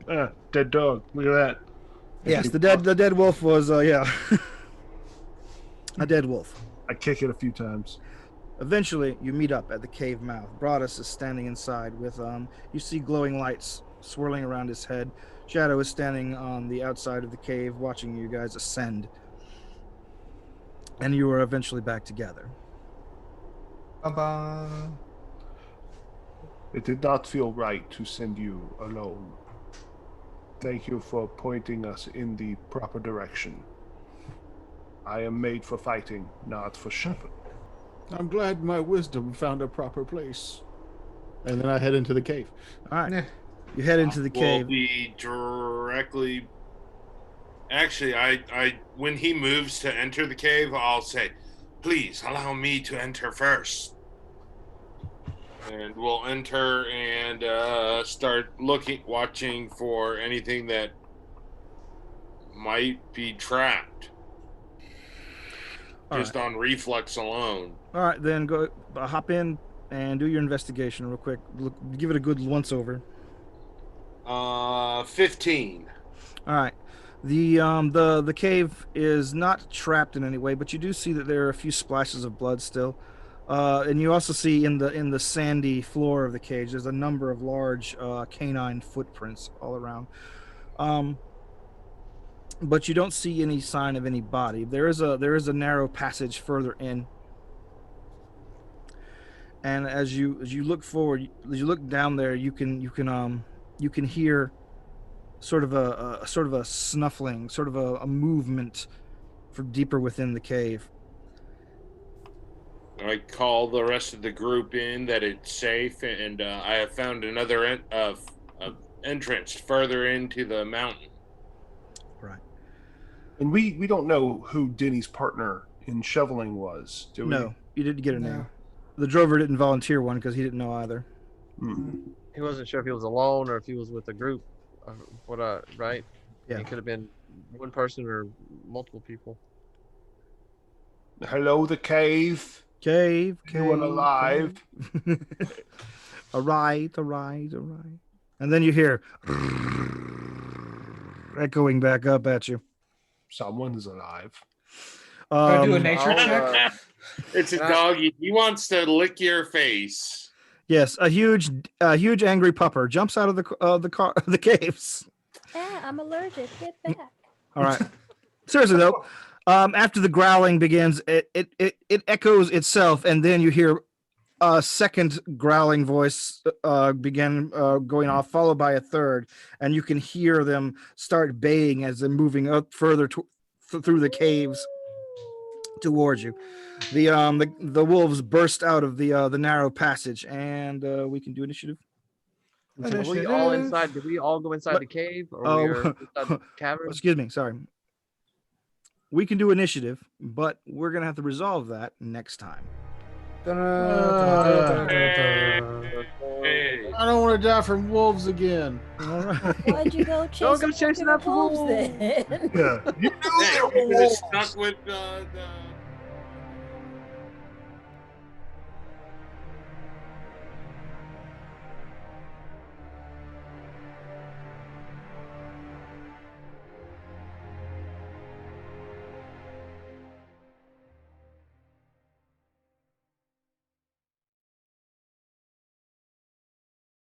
dead dog. Look at that. Yes, the dead wolf was a dead wolf. I kick it a few times. Eventually, you meet up at the cave mouth. Broadus is standing inside with you see glowing lights swirling around his head. Shadow is standing on the outside of the cave, watching you guys ascend. And you are eventually back together. Bye-bye. It did not feel right to send you alone. Thank you for pointing us in the proper direction. I am made for fighting, not for shepherd. I'm glad my wisdom found a proper place. And then I head into the cave. All right. Yeah. You head into the Will cave. be directly. Actually, I when he moves to enter the cave, I'll say, "Please allow me to enter first." And we'll enter and start watching for anything that might be trapped. All Just on reflex alone. All right, then go hop in and do your investigation real quick. Give it a good once over. 15. All right. The cave is not trapped in any way, but you do see that there are a few splashes of blood still. And you also see in the sandy floor of the cage, there's a number of large canine footprints all around. But you don't see any sign of any body. There is a narrow passage further in. And as you look forward, as you look down there, you can hear sort of a snuffling, sort of a movement from deeper within the cave. I call the rest of the group in that it's safe, and I have found another entrance further into the mountain. Right. And we don't know who Denny's partner in shoveling was, do we? No, you didn't get a No. name. The drover didn't volunteer one because he didn't know either. He wasn't sure if he was alone or if he was with a group. Right? Yeah. It could have been one person or multiple people. Hello, the cave. Cave. Anyone alive? All right. And then you hear echoing back up at you. Someone's alive. I do a nature I'll, check. It's a doggy. He wants to lick your face. Yes, a huge angry pupper jumps out of the caves. I'm allergic. Get back. All right. Seriously though, after the growling begins, it echoes itself, and then you hear a second growling voice begin going off, followed by a third, and you can hear them start baying as they're moving up further through the caves towards you. The wolves burst out of the narrow passage, and we can do initiative. Are we all Initiative. inside? Did we all go inside What? the cave, or Oh, we are inside the cavern? Excuse me, sorry. We can do initiative, but we're gonna have to resolve that next time. Hey. I don't want to die from wolves again. All right. Why'd you go chasing, go chasing fucking after wolves wolves. then? Yeah. You Hey, you could have stuck with the